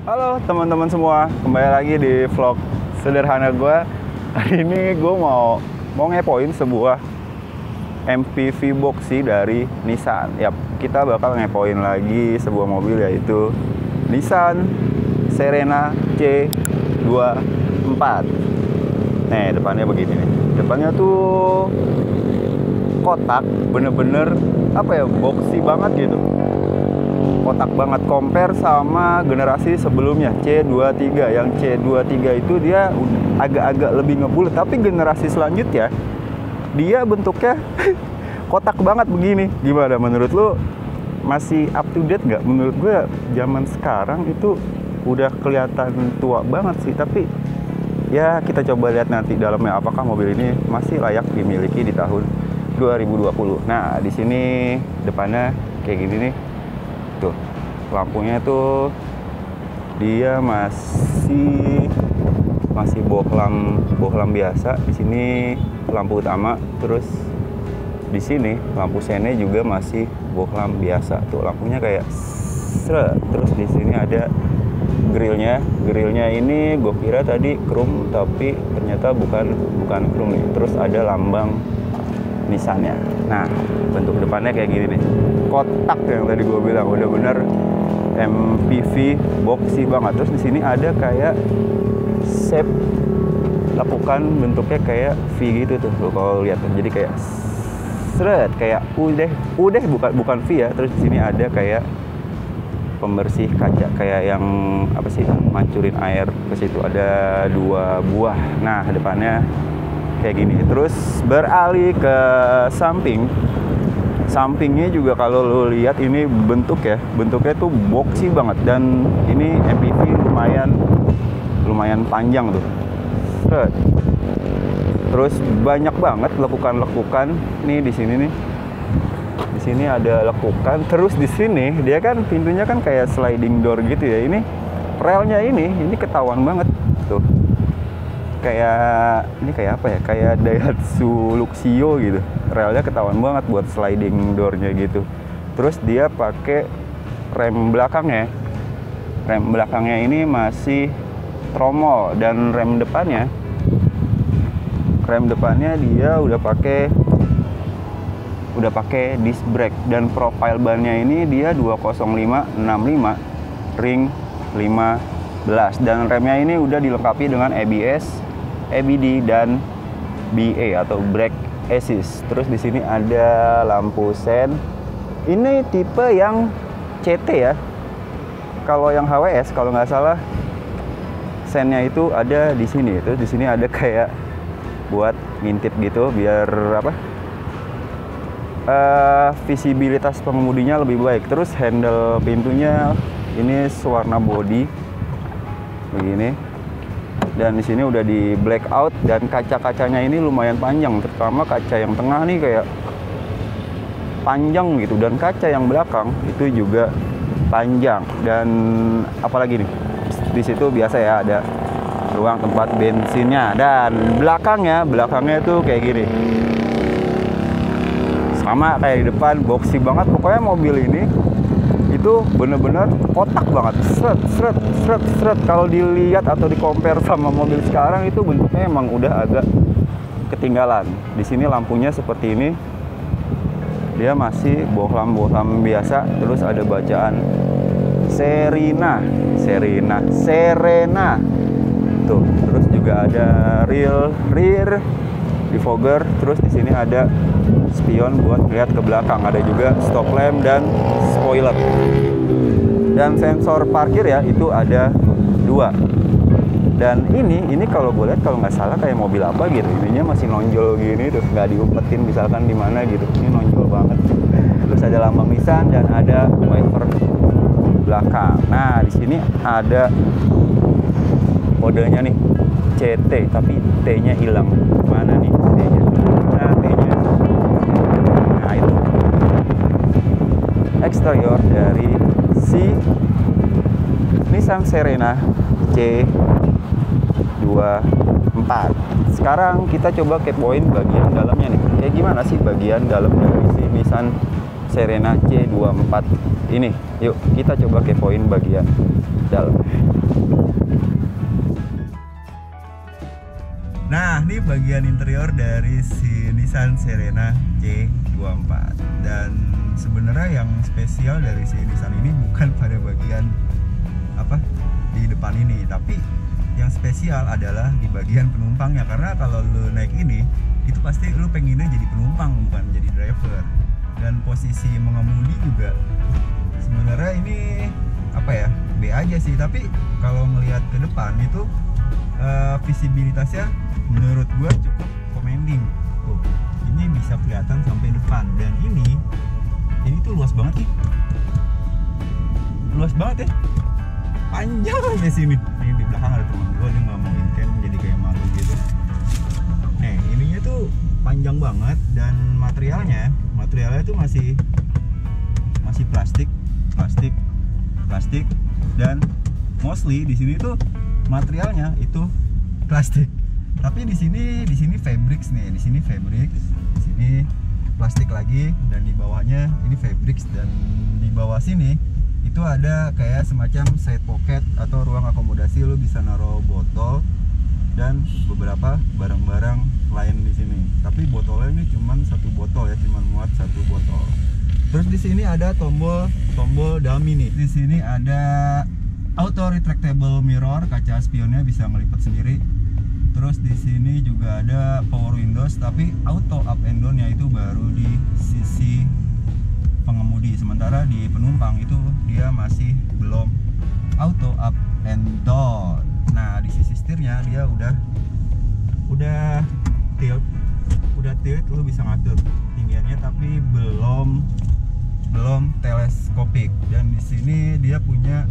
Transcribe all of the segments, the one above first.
Halo teman-teman semua, kembali lagi di vlog sederhana gue. Hari ini gue mau ngepoin sebuah MPV boxy dari Nissan. Yap, kita bakal ngepoin lagi sebuah mobil, yaitu Nissan Serena C24. Nih, depannya begini nih. Depannya tuh kotak, bener-bener apa ya, boxy banget gitu. Kotak banget, compare sama generasi sebelumnya C23. Yang C23 itu dia agak-agak lebih ngebulet, tapi generasi selanjutnya dia bentuknya kotak banget begini. Gimana menurut lo? Masih up to date nggak? Menurut gue zaman sekarang itu udah kelihatan tua banget sih, tapi ya kita coba lihat nanti dalamnya apakah mobil ini masih layak dimiliki di tahun 2020. Nah, di sini depannya kayak gini nih. Tuh, lampunya tuh dia masih bohlam biasa. Di sini lampu utama, terus di sini lampu sene juga masih bohlam biasa. Tuh lampunya kayak seret. Terus di sini ada grillnya ini gue kira tadi chrome, tapi ternyata bukan chrome nih. Terus ada lambang Nissan-nya. Nah, bentuk depannya kayak gini nih. Kotak yang tadi gue bilang udah bener MPV boxy banget. Terus di sini ada kayak shape lapukan, bentuknya kayak V gitu tuh kalau lihat. Jadi kayak seret, kayak udah bukan V ya. Terus di sini ada kayak pembersih kaca, kayak yang apa sih, mancurin air ke situ. Ada 2 buah. Nah, depannya kayak gini. Terus beralih ke sampingnya juga kalau lo lihat ini bentuknya tuh boxy banget, dan ini MPV lumayan panjang tuh. Terus banyak banget lekukan nih di sini nih. Di sini ada lekukan. Terus di sini dia kan pintunya kan kayak sliding door gitu ya. Ini relnya ini ketahuan banget tuh. Ini kayak apa ya, kayak Daihatsu Luxio gitu. Relnya ketahuan banget buat sliding door-nya gitu. Terus dia pakai rem belakangnya ini masih tromol, dan rem depannya dia udah pakai disc brake, dan profile bannya ini dia 205/65 ring 15, dan remnya ini udah dilengkapi dengan ABS, ABD, dan BA atau brake assist. Terus di sini ada lampu sen. Ini tipe yang CT ya. Kalau yang HWS kalau nggak salah sennya itu ada di sini. Terus di sini ada kayak buat ngintip gitu biar apa? Visibilitas pengemudinya lebih baik. Terus handle pintunya ini warna body begini, dan di sini udah di blackout, dan kaca-kacanya ini lumayan panjang, terutama kaca yang tengah nih kayak panjang gitu, dan kaca yang belakang itu juga panjang. Dan apalagi nih, di situ biasa ya ada ruang tempat bensinnya, dan belakangnya tuh kayak gini, sama kayak di depan, boxy banget. Pokoknya mobil ini itu bener-bener kotak banget, seret. Kalau dilihat atau di-compare sama mobil sekarang itu bentuknya emang udah agak ketinggalan. Di sini lampunya seperti ini, dia masih bohlam biasa. Terus ada bacaan Serena tuh. Terus juga ada rear defogger. Terus di sini ada spion buat lihat ke belakang. Ada juga stop lamp dan spoiler. Dan sensor parkir ya itu ada 2. Dan ini kalau gue lihat kalau nggak salah kayak mobil apa gitu. Ininya masih nonjol gini, terus nggak diumpetin misalkan di mana gitu. Ini nonjol banget. Terus ada lambang Nissan dan ada wiper belakang. Nah, di sini ada kodenya nih CT, tapi T-nya hilang. Mana nih T-nya? Nah, T-nya. Nah, itu eksterior dari si Nissan Serena C24. Sekarang kita coba kepoin bagian dalamnya nih. Kayak gimana sih bagian dalam dari si Nissan Serena C24 ini? Yuk kita coba kepoin bagian dalam. ini bagian interior dari si Nissan Serena C24. Dan sebenarnya yang spesial dari si Nissan ini bukan pada bagian apa di depan ini, tapi yang spesial adalah di bagian penumpangnya. Karena kalau lu naik ini, itu pasti lu pengennya jadi penumpang bukan jadi driver. Dan posisi mengemudi juga sebenarnya ini apa ya, B aja sih. Tapi kalau ngelihat ke depan itu visibilitasnya menurut gua cukup commanding. Tuh, ini bisa kelihatan sampai depan. Dan ini tuh luas banget sih, luas banget ya, panjang sampai sini. Ini di belakang ada teman gua, dia nggak mau in-cam jadi kayak malu gitu. Nih ininya tuh panjang banget dan materialnya tuh masih plastik dan mostly di sini tuh materialnya itu plastik. Tapi di sini fabrics nih, di sini plastik lagi, dan di bawahnya ini fabrics, dan di bawah sini itu ada kayak semacam side pocket atau ruang akomodasi, lu bisa naruh botol dan beberapa barang-barang lain di sini. Tapi botolnya ini cuman satu botol ya, cuman muat satu botol. Terus di sini ada tombol dummy nih. Di sini ada auto retractable mirror, kaca spionnya bisa ngelipat sendiri. Terus di sini juga ada power windows, tapi auto up and down-nya itu baru di sisi pengemudi. Sementara di penumpang itu dia masih belum auto up and down. Nah, di sisi setirnya dia udah tilt, lu bisa ngatur tinggiannya, tapi belum teleskopik. Dan di sini dia punya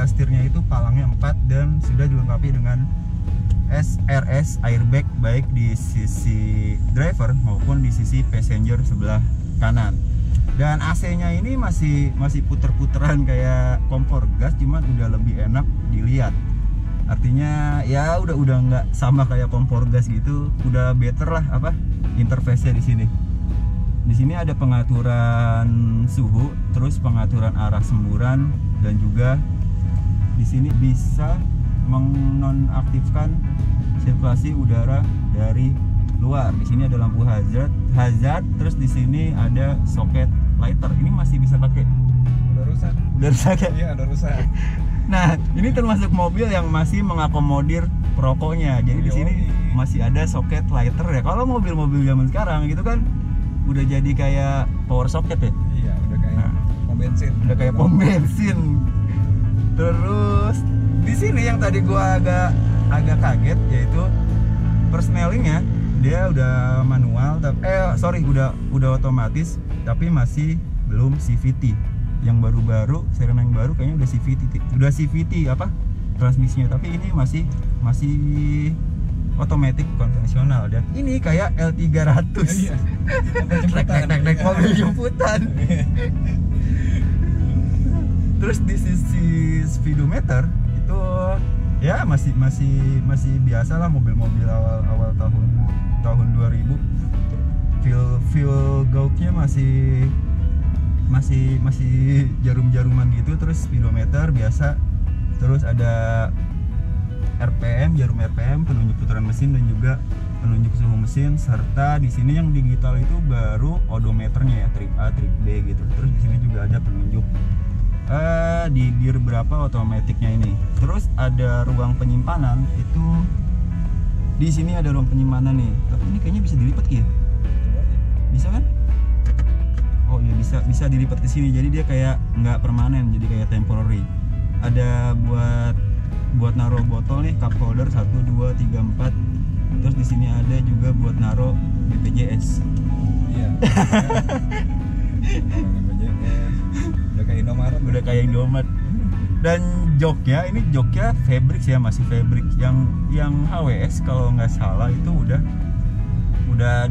setirnya itu palangnya 4 dan sudah dilengkapi dengan SRS airbag, baik di sisi driver maupun di sisi passenger sebelah kanan. Dan AC-nya ini masih puter-puteran kayak kompor gas, cuman udah lebih enak dilihat. Artinya ya udah nggak sama kayak kompor gas gitu, udah better lah apa interface-nya di sini. Di sini ada pengaturan suhu, terus pengaturan arah semburan, dan juga di sini bisa menonaktifkan sirkulasi udara dari luar. Di sini ada lampu hazard, terus di sini ada soket lighter. Ini masih bisa pakai. Udah rusak ya? Iya, udah rusak. Nah, ini termasuk mobil yang masih mengakomodir perokoknya. Jadi di sini masih ada soket lighter ya. Kalau mobil-mobil zaman sekarang gitu kan udah jadi kayak power socket ya. Iya, udah kayak pom bensin. Udah kayak pom bensin. Terus di sini yang tadi gua agak kaget, yaitu persnelingnya dia udah manual, udah otomatis, tapi masih belum CVT. Yang baru-baru, Serena yang baru kayaknya udah CVT apa transmisinya, tapi ini masih otomatis konvensional. Dan ini kayak L300. Iya. Naik mobil jemputan. Terus di sisi speedometer itu ya masih biasa lah, mobil-mobil awal tahun 2000. Feel gauge-nya masih jarum-jaruman gitu. Terus speedometer biasa, terus ada RPM, jarum RPM, penunjuk putaran mesin, dan juga penunjuk suhu mesin. Serta di sini yang digital itu baru odometernya ya, trip A, trip B gitu. Terus di sini juga ada penunjuk di gear berapa otomatiknya ini. Terus ada ruang penyimpanan, itu di sini ada ruang penyimpanan nih. Tapi ini kayaknya bisa dilipat ya? Bisa kan? Oh iya, bisa dilipat ke sini. Jadi dia kayak nggak permanen, jadi kayak temporary. Ada buat naruh botol nih, cup holder 1, 2, 3, 4. Terus di sini ada juga buat naruh BPJS. Iya. Udah kayak Indomaret. Dan joknya fabric ya, masih fabric. Yang HWS kalau nggak salah itu udah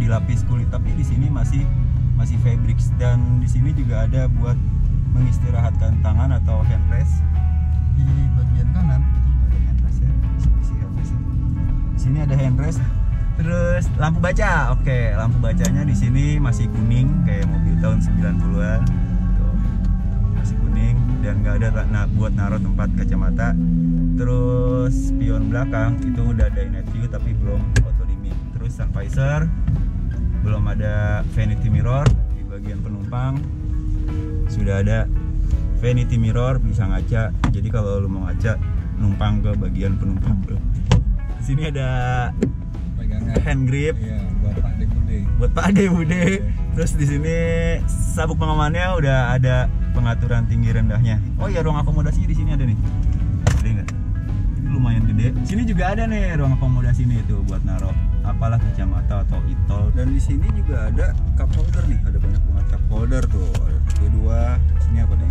dilapis kulit, tapi di sini masih fabric. Dan di sini juga ada buat mengistirahatkan tangan atau handrest. Di bagian kanan itu ada handrest ya, di sini ada handrest. Terus lampu baca, oke, lampu bacanya di sini masih kuning kayak mobil tahun 90-an. Masih kuning dan nggak ada buat naruh tempat kacamata. Terus spion belakang itu udah ada night view tapi belum auto dimming. terus sun visor, belum ada vanity mirror. Di bagian penumpang sudah ada vanity mirror, bisa ngaca. Jadi kalau lu mau ngaca, numpang ke bagian penumpang tuh. Di sini ada pegangan hand grip, iya, buat Pak De Bude. buat Pak Ade Bude. Terus di sini sabuk pengamannya udah ada pengaturan tinggi rendahnya. Oh ya, ruang akomodasinya di sini ada nih. Gede nggak? Ini lumayan gede. Sini juga ada nih ruang akomodasi nih tuh buat naruh apalah kacamata atau itol. Dan di sini juga ada cup holder nih. Ada banyak banget cup holder tuh. Kedua, sini apa nih?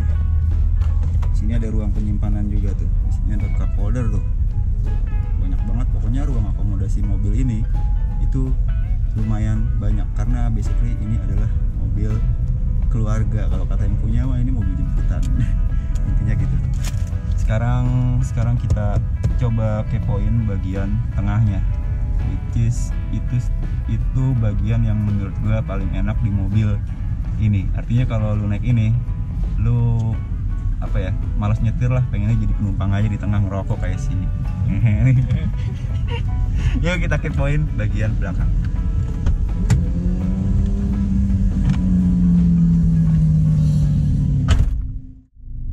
Sini ada ruang penyimpanan juga tuh. Di sini ada cup holder tuh. Banyak banget. Pokoknya ruang akomodasi mobil ini itu lumayan banyak karena basically ini adalah mobil keluarga. Kalau kata yang punya mah ini mobil jemputan. Intinya gitu. Sekarang kita coba kepoin bagian tengahnya, which is itu bagian yang menurut gua paling enak di mobil ini. Artinya kalau lu naik ini, lu apa ya, malas nyetir lah, pengennya jadi penumpang aja di tengah ngerokok kayak si yuk kita kepoin bagian belakang.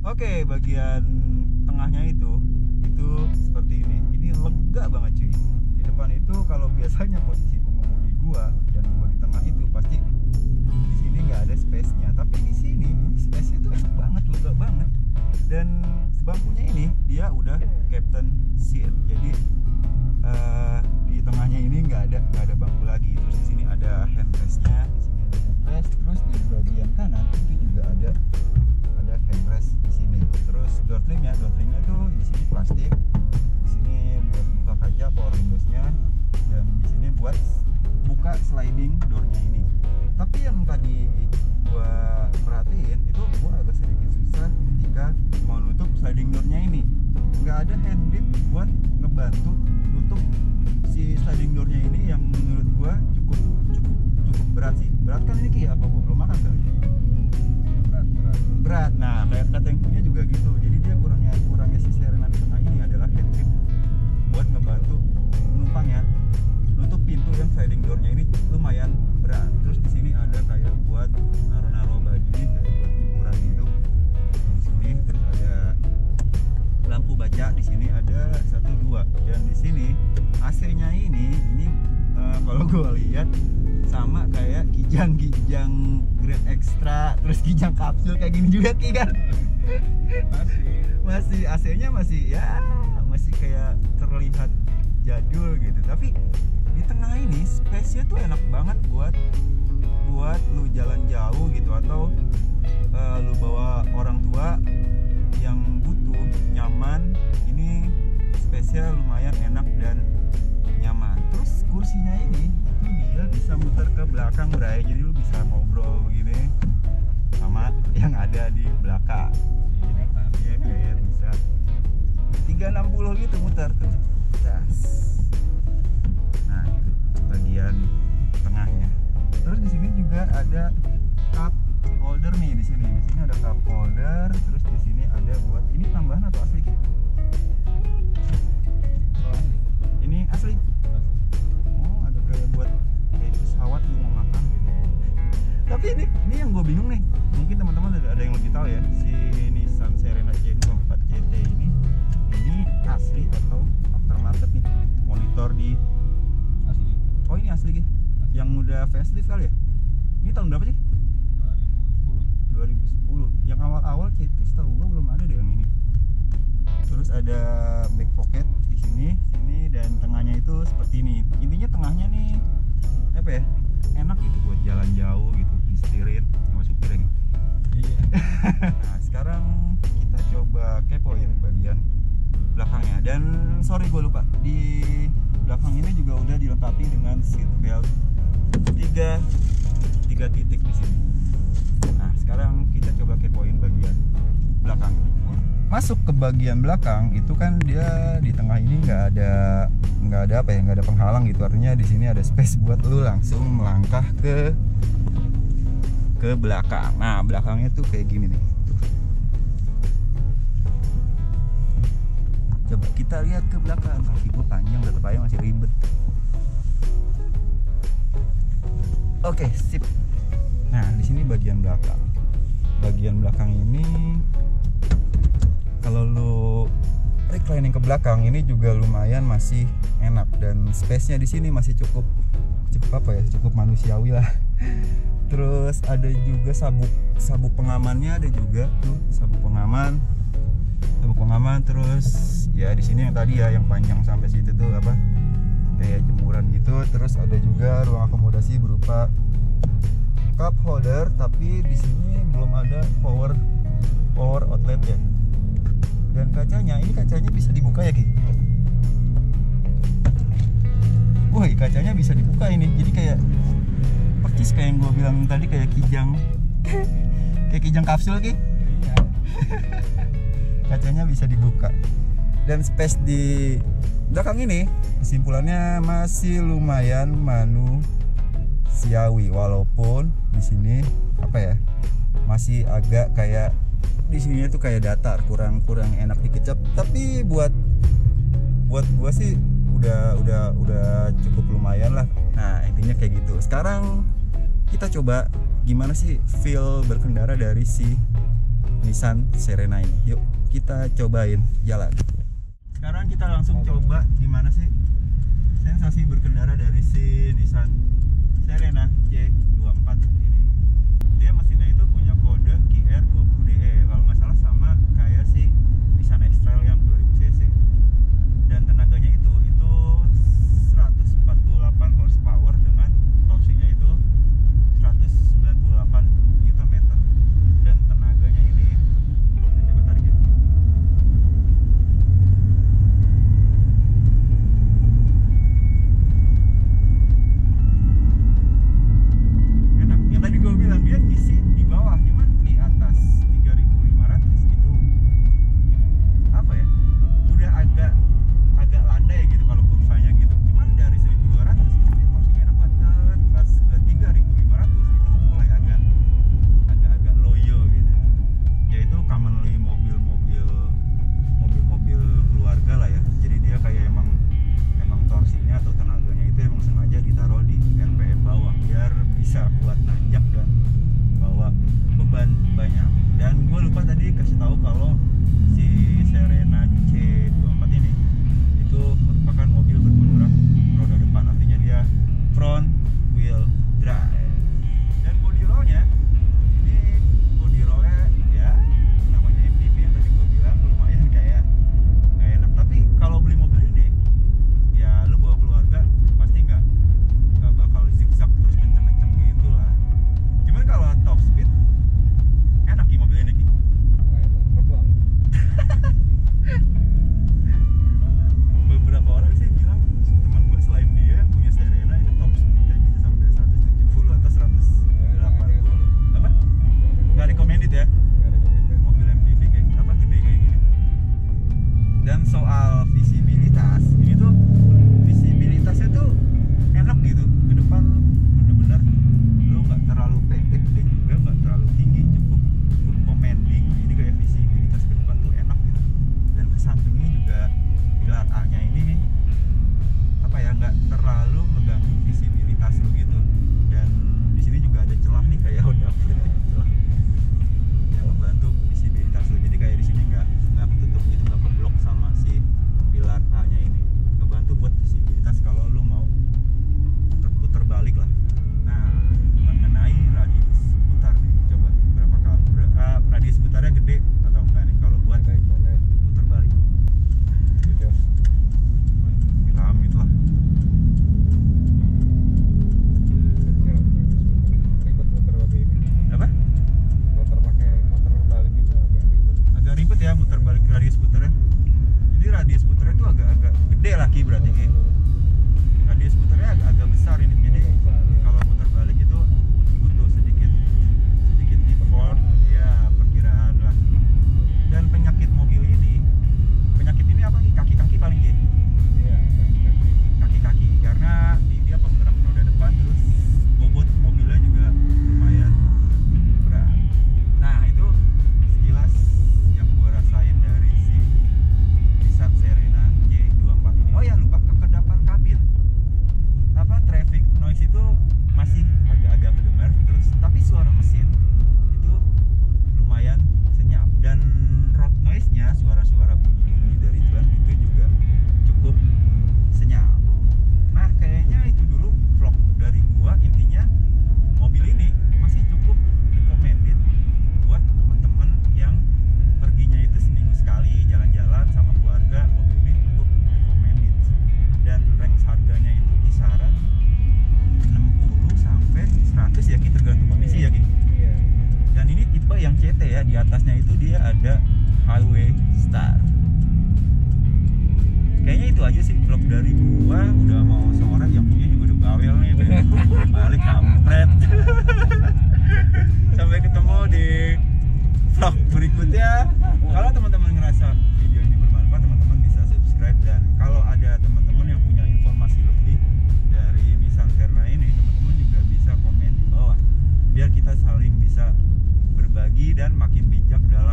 Oke, bagian tengahnya itu seperti ini. Ini lega banget cuy. Di depan itu kalau biasanya posisi pengemudi gua dan gua di tengah itu pasti di sini nggak ada space-nya. Tapi di sini ini space-nya tuh enak banget, lega banget. Dan bangkunya ini dia udah captain seat. Jadi di tengahnya ini nggak ada bangku lagi. Terus di sini ada handrest-nya, di sini ada handrest. Terus di bagian kanan itu juga ada handrest di sini. Terus door trimnya tuh di sini plastik. Di sini buat buka kaca power windows-nya, dan di sini buat buka sliding door-nya ini. Tapi yang tadi gua perhatiin itu gua agak sedikit susah ketika mau nutup sliding door-nya ini. Nggak ada hand grip buat ngebantu nutup si sliding door-nya ini, yang menurut gua cukup berat sih. Berat kan ini Ki? Apa gua belum makan kali? Berat. Nah, kayak kata yang punya juga gitu. Jadi dia kurangnya si Serena di tengah ini adalah hand grip buat ngebantu penumpangnya nutup pintu yang sliding door-nya ini lumayan berat. Terus di sini ada kayak buat naruh baju nih, kayak buat jemuran gitu. Di sini terus ada lampu baca, di sini ada 1, 2, dan di sini AC-nya ini kalau gue lihat sama kayak kijang grade extra, terus kijang kapsul kayak gini juga Ki kan? Masih AC-nya masih kayak terlihat jadul gitu. Tapi di tengah ini space-nya tuh enak banget buat lu jalan jauh gitu, atau lu bawa orang tua yang butuh nyaman. Ini space-nya lumayan enak dan nyaman. Terus kursinya ini itu dia bisa muter ke belakang, Bray. Jadi lu bisa ngobrol gini sama yang ada di belakang. Iya, kayak bisa 360 gitu muter tuh. Das. Nah, itu bagian tengahnya. Terus di sini juga ada cup holder nih di sini. Di sini ada cup holder, terus di sini ada buat ini tambahan atau asli Ki? Ini asli. Oh, ada kayak buat kayak pesawat lu mau makan gitu. Tapi ini yang gue bingung nih. Mungkin teman-teman ada yang lebih tahu ya. Si Nissan Serena C24 CT ini asli atau aftermarket nih? Monitor di Asli. Oh, ini asli Ki. Yang udah facelift kali ya? Ini tahun berapa sih? 2010. Yang awal-awal CT setahu gua belum ada deh yang ini. Terus ada back pocket di sini, dan tengahnya itu seperti ini. Intinya tengahnya nih apa ya? Enak gitu buat jalan jauh gitu, istirahat sama supir lagi. Iya. Nah, sekarang kita coba kepoin bagian belakangnya. Dan sorry gue lupa, di belakang ini juga udah dilengkapi dengan seat belt 3 titik di sini. Nah, sekarang kita coba kepoin bagian belakang. Masuk ke bagian belakang itu kan dia di tengah ini nggak ada penghalang gitu. Artinya di sini ada space buat lu langsung melangkah ke belakang. Nah, belakangnya tuh kayak gini nih. Tuh. Coba kita lihat ke belakang. Kaki gue panjang, tetap aja masih ribet. Oke, sip. Nah, di sini bagian belakang. Bagian belakang ini kalau lu reclining ke belakang ini juga lumayan masih enak dan space-nya di sini masih cukup apa ya? Cukup manusiawi lah. Terus ada juga sabuk pengamannya, ada juga tuh sabuk pengaman. Terus ya di sini yang tadi ya yang panjang sampai situ tuh apa? Kayak jemuran gitu. Terus ada juga ruang akomodasi berupa cup holder, tapi di sini belum ada power outlet ya. Dan kacanya bisa dibuka ya Ki? Woi, kacanya bisa dibuka ini. Jadi kayak percis kayak yang gue bilang tadi, kayak kijang kapsul Ki. Iya. Kacanya bisa dibuka. Dan space di belakang ini kesimpulannya masih lumayan manusiawi, walaupun di sini apa ya, masih agak kayak di sini tuh kayak datar, kurang enak dikecap. Tapi buat gua sih udah cukup lumayan lah. Nah, intinya kayak gitu. Sekarang kita coba gimana sih feel berkendara dari si Nissan Serena ini. Yuk kita cobain jalan. Sekarang kita langsung coba gimana sih sensasi berkendara dari si Nissan Serena C24 ini. Dia mesinnya itu punya kode QR20DE, kalau nggak salah sama kayak si Nissan X-Trail yang 2000 cc. Dan tenaganya itu 148 horsepower dengan torsinya itu 198 Nm. Dan tenaganya ini, saya coba tarik ya. Enak. Yang tadi gue bilang dia ngisi di bawah, cuman di atas 3500 itu apa ya? Udah agak landai gitu kalau kurvanya gitu. Cuman dari 1200 itu dia torsinya enak banget. Pas ke 3500 itu mulai agak loyo gitu. Yaitu commonly mobil keluarga lah ya. Jadi dia kayak emang torsinya atau tenaganya itu emang sengaja ditaruh di RPM bawah biar bisa kuat nanjak dan bawa beban banyak. Dan gue lupa tadi kasih tahu kalau si Serena C24 ini itu merupakan mobil berpenggerak roda depan, artinya dia front wheel drive. Dan body rollnya ya namanya MPV yang tadi gue bilang lumayan kayak enak. Tapi kalau beli mobil ini ya lu bawa keluarga pasti nggak bakal zigzag terus kenceng-kenceng gitu lah. Cuman kalau top speed enak Ki mobil ini Ki. Wah, itu terbang. Beberapa orang sih bilang, teman gue selain dia yang punya Serena itu top speednya bisa sampai 170 atau 180. Apa? Nggak recommended ya mobil MPV kayak apa gede kayak gini. Dan soal visibilitas, ini tuh visibilitasnya tuh enak gitu. Ke depan bener-bener lu nggak terlalu pendek dan juga nggak terlalu tinggi, cukup commanding. Jadi kayak visibilitas ke depan tuh enak gitu. Dan ke sampingnya juga pilar A-nya ini apa ya, nggak terlalu mengganggu visibilitas lu gitu. Dan di sini juga ada celah nih kayak Honda Fit ya, celah yang membantu visibilitas lu. Jadi kayak di sini nggak ketutup gitu, nggak keblok sama si pilar A-nya ini. Ngebantu buat visibilitas kalau lu mau putar balik lah. Nah, mengenai radius putar nih, coba berapa kali radius putarnya gede atau enggak nih kalau buat putar balik. Gitu. Kita amit lah. Ribet muter pakai ini. Apa? Muter balik itu agak ribet. Agak ribet ya muter balik radius putarnya. Jadi radius putarnya itu agak gede lah Ki, berarti Ki. Radius putarnya agak besar ini. Jadi kalau muter balik itu butuh sedikit effort ya, perkiraan lah. Dan penyakit ini apa Ki? Kaki-kaki paling Ki. Iya, Kaki-kaki karena dia penggerak roda depan, terus bobot mobilnya juga lumayan berat. Nah, itu sekilas yang gua rasain dari si Nissan Serena C24 ini. Oh ya, lupa kekedapan kabin. Apa traffic noise itu aja sih vlog dari gua, udah mau sore, yang punya juga udah bawel nih, balik kampret. Sampai ketemu di vlog berikutnya. Kalau teman-teman ngerasa video ini bermanfaat, teman-teman bisa subscribe, dan kalau ada teman-teman yang punya informasi lebih dari Nissan Verna ini, teman-teman juga bisa komen di bawah biar kita saling bisa berbagi dan makin bijak dalam